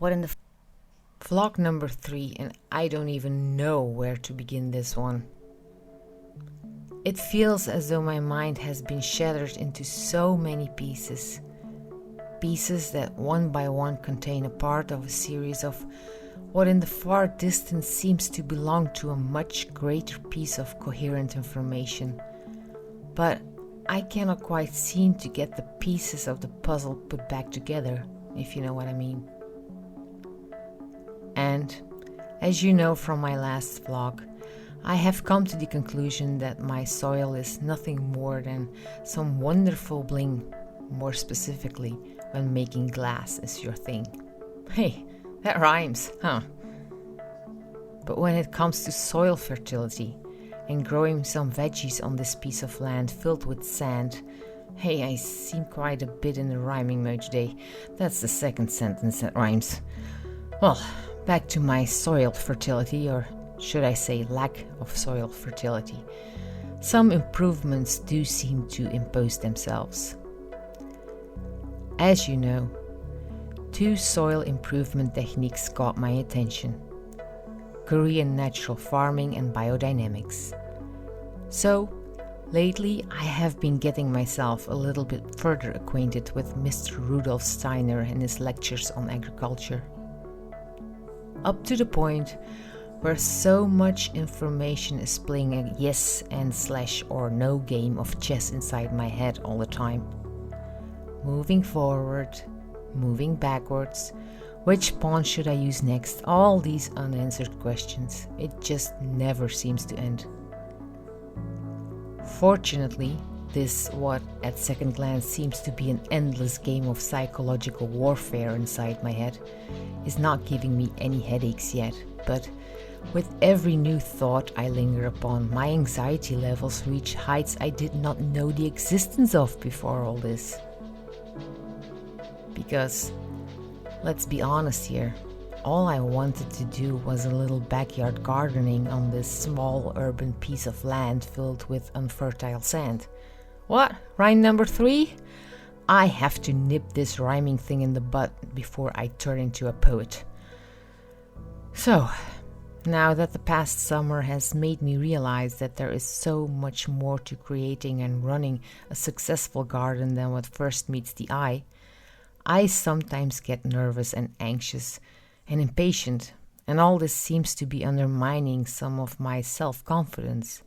What in the vlog number 3, and I don't even know where to begin this one. It feels as though my mind has been shattered into so many pieces. Pieces that one by one contain a part of a series of what in the far distance seems to belong to a much greater piece of coherent information. But I cannot quite seem to get the pieces of the puzzle put back together, if you know what I mean. And, as you know from my last vlog, I have come to the conclusion that my soil is nothing more than some wonderful bling, more specifically when making glass is your thing. Hey, that rhymes, huh? But when it comes to soil fertility and growing some veggies on this piece of land filled with sand, hey, I seem quite a bit in the rhyming mode today. That's the second sentence that rhymes. Well, back to my soil fertility, or should I say lack of soil fertility. Some improvements do seem to impose themselves. As you know, 2 soil improvement techniques caught my attention: Korean Natural Farming and Biodynamics. So, lately I have been getting myself a little bit further acquainted with Mr. Rudolf Steiner and his lectures on agriculture. Up to the point where so much information is playing a yes and / or no game of chess inside my head all the time. Moving forward, moving backwards, which pawn should I use next? All these unanswered questions. It just never seems to end. Fortunately, this what at second glance seems to be an endless game of psychological warfare inside my head is not giving me any headaches yet, but with every new thought I linger upon, my anxiety levels reach heights I did not know the existence of before all this. Because, let's be honest here, all I wanted to do was a little backyard gardening on this small urban piece of land filled with unfertile sand. What? Rhyme number 3? I have to nip this rhyming thing in the bud before I turn into a poet. So, now that the past summer has made me realize that there is so much more to creating and running a successful garden than what first meets the eye, I sometimes get nervous and anxious and impatient, and all this seems to be undermining some of my self-confidence,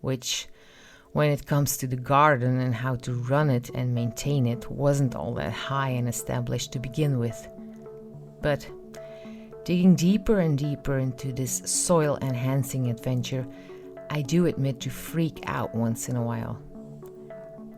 which, when it comes to the garden and how to run it and maintain it, wasn't all that high and established to begin with. But digging deeper and deeper into this soil-enhancing adventure, I do admit to freak out once in a while.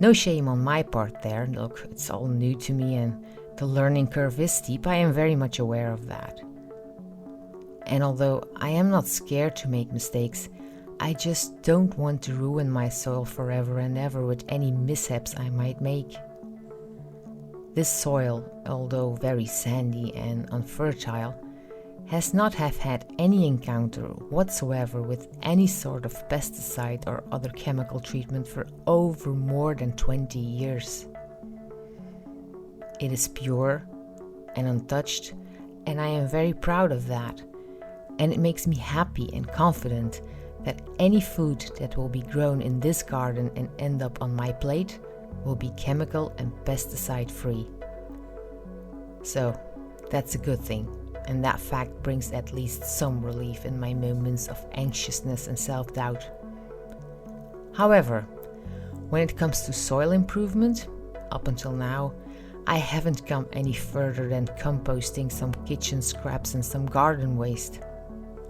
No shame on my part there. Look, it's all new to me and the learning curve is steep. I am very much aware of that. And although I am not scared to make mistakes, I just don't want to ruin my soil forever and ever with any mishaps I might make. This soil, although very sandy and unfertile, has not have had any encounter whatsoever with any sort of pesticide or other chemical treatment for over more than 20 years. It is pure and untouched, and I am very proud of that, and it makes me happy and confident that any food that will be grown in this garden and end up on my plate will be chemical and pesticide free. So, that's a good thing. And that fact brings at least some relief in my moments of anxiousness and self-doubt. However, when it comes to soil improvement, up until now, I haven't come any further than composting some kitchen scraps and some garden waste.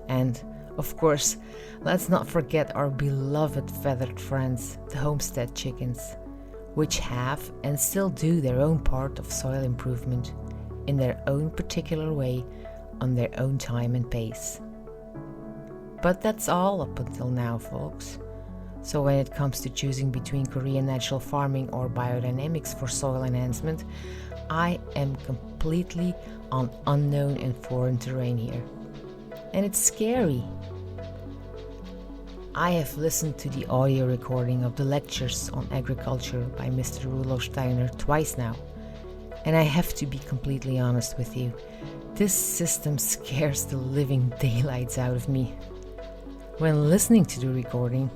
And, of course, let's not forget our beloved feathered friends, the Homestead chickens, which have and still do their own part of soil improvement in their own particular way, on their own time and pace. But that's all up until now, folks. So when it comes to choosing between Korean natural farming or biodynamics for soil enhancement, I am completely on unknown and foreign terrain here. And it's scary. I have listened to the audio recording of the lectures on agriculture by Mr. Rudolf Steiner twice now, and I have to be completely honest with you. This system scares the living daylights out of me. When listening to the recording,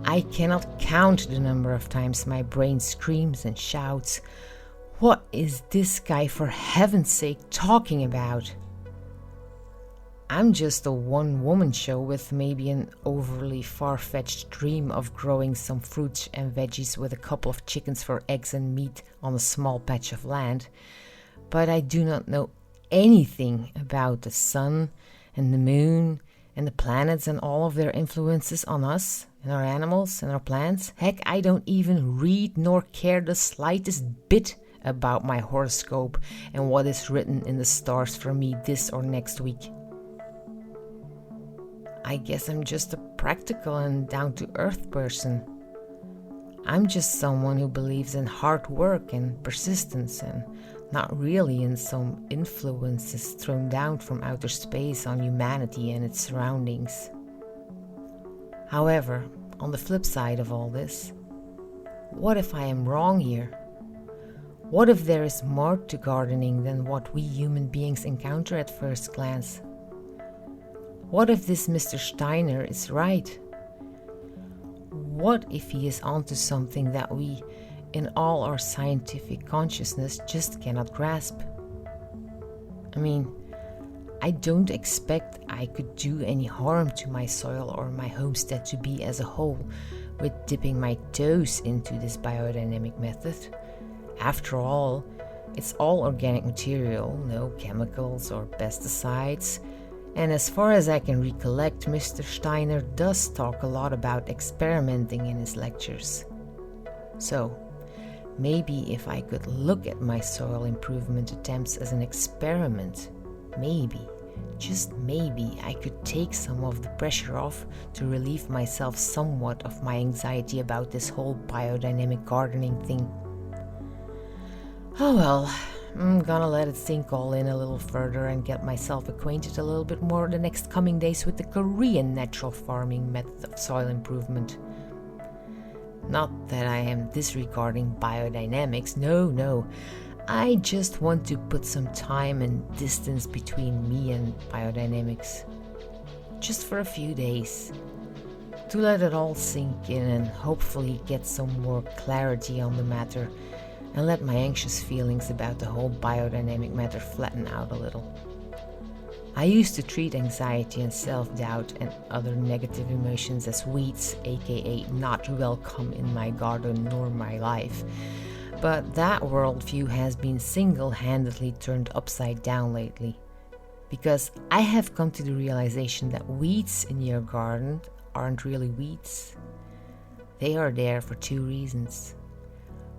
I cannot count the number of times my brain screams and shouts, "What is this guy for heaven's sake talking about?" I'm just a one-woman show with maybe an overly far-fetched dream of growing some fruits and veggies with a couple of chickens for eggs and meat on a small patch of land. But I do not know anything about the sun and the moon and the planets and all of their influences on us and our animals and our plants. Heck, I don't even read nor care the slightest bit about my horoscope and what is written in the stars for me this or next week. I guess I'm just a practical and down-to-earth person. I'm just someone who believes in hard work and persistence and not really in some influences thrown down from outer space on humanity and its surroundings. However, on the flip side of all this, what if I am wrong here? What if there is more to gardening than what we human beings encounter at first glance? What if this Mr. Steiner is right? What if he is onto something that we, in all our scientific consciousness, just cannot grasp? I mean, I don't expect I could do any harm to my soil or my homestead to be as a whole with dipping my toes into this biodynamic method. After all, it's all organic material, no chemicals or pesticides. And as far as I can recollect, Mr. Steiner does talk a lot about experimenting in his lectures. So, maybe if I could look at my soil improvement attempts as an experiment, maybe, just maybe, I could take some of the pressure off to relieve myself somewhat of my anxiety about this whole biodynamic gardening thing. Oh well, I'm gonna let it sink all in a little further and get myself acquainted a little bit more the next coming days with the Korean natural farming method of soil improvement. Not that I am disregarding biodynamics, no. I just want to put some time and distance between me and biodynamics. Just for a few days. To let it all sink in and hopefully get some more clarity on the matter and let my anxious feelings about the whole biodynamic matter flatten out a little. I used to treat anxiety and self-doubt and other negative emotions as weeds, aka not welcome in my garden nor my life. But that worldview has been single-handedly turned upside down lately. Because I have come to the realization that weeds in your garden aren't really weeds. They are there for two reasons.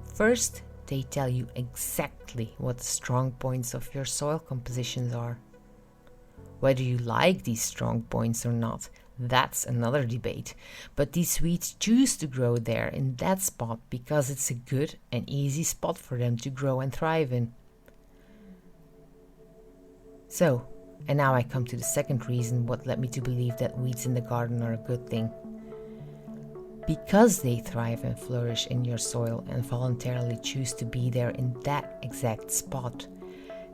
First, they tell you exactly what the strong points of your soil compositions are. Whether you like these strong points or not, that's another debate. But these weeds choose to grow there in that spot because it's a good and easy spot for them to grow and thrive in. So, and now I come to the second reason what led me to believe that weeds in the garden are a good thing. Because they thrive and flourish in your soil and voluntarily choose to be there in that exact spot,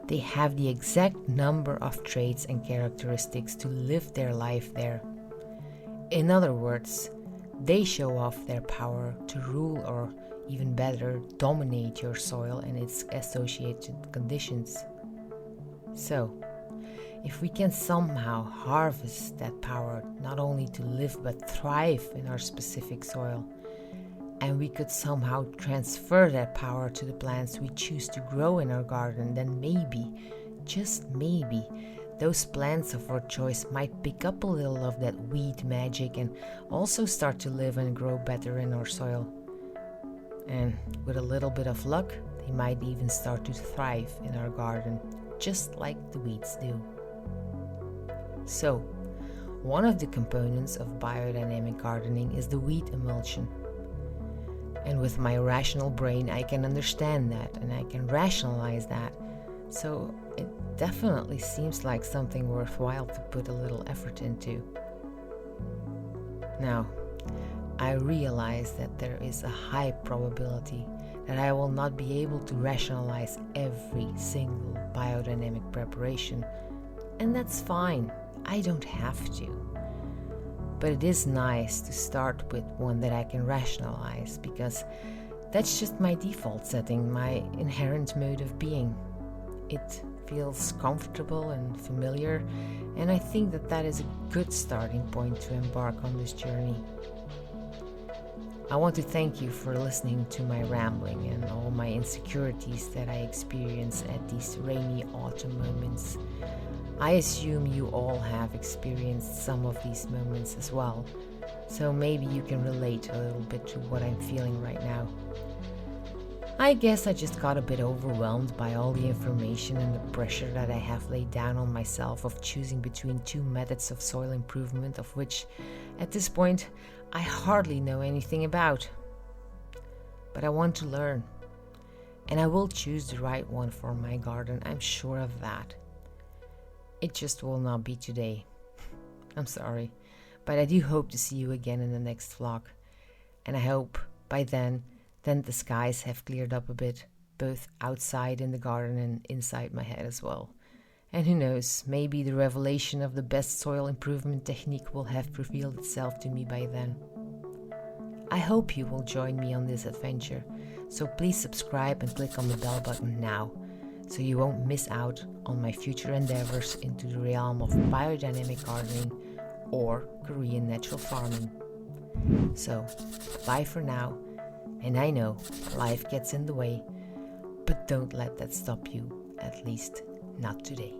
they have the exact number of traits and characteristics to live their life there. In other words, they show off their power to rule or, even better, dominate your soil and its associated conditions. So, if we can somehow harvest that power not only to live but thrive in our specific soil, and we could somehow transfer that power to the plants we choose to grow in our garden, then maybe, just maybe, those plants of our choice might pick up a little of that weed magic and also start to live and grow better in our soil. And with a little bit of luck, they might even start to thrive in our garden, just like the weeds do. So, one of the components of biodynamic gardening is the weed emulsion. And with my rational brain, I can understand that and I can rationalize that. So it definitely seems like something worthwhile to put a little effort into. Now, I realize that there is a high probability that I will not be able to rationalize every single biodynamic preparation, and that's fine. I don't have to. But it is nice to start with one that I can rationalize, because that's just my default setting, my inherent mode of being. It feels comfortable and familiar, and I think that is a good starting point to embark on this journey. I want to thank you for listening to my rambling and all my insecurities that I experience at these rainy autumn moments. I assume you all have experienced some of these moments as well, so maybe you can relate a little bit to what I'm feeling right now. I guess I just got a bit overwhelmed by all the information and the pressure that I have laid down on myself of choosing between two methods of soil improvement, of which, at this point, I hardly know anything about. But I want to learn, and I will choose the right one for my garden, I'm sure of that. It just will not be today. I'm sorry, but I do hope to see you again in the next vlog, and I hope by then the skies have cleared up a bit, both outside in the garden and inside my head as well. And who knows, maybe the revelation of the best soil improvement technique will have revealed itself to me by then. I hope you will join me on this adventure, so please subscribe and click on the bell button now, so you won't miss out on my future endeavors into the realm of biodynamic gardening or Korean natural farming. So, bye for now. And I know life gets in the way, but don't let that stop you, at least not today.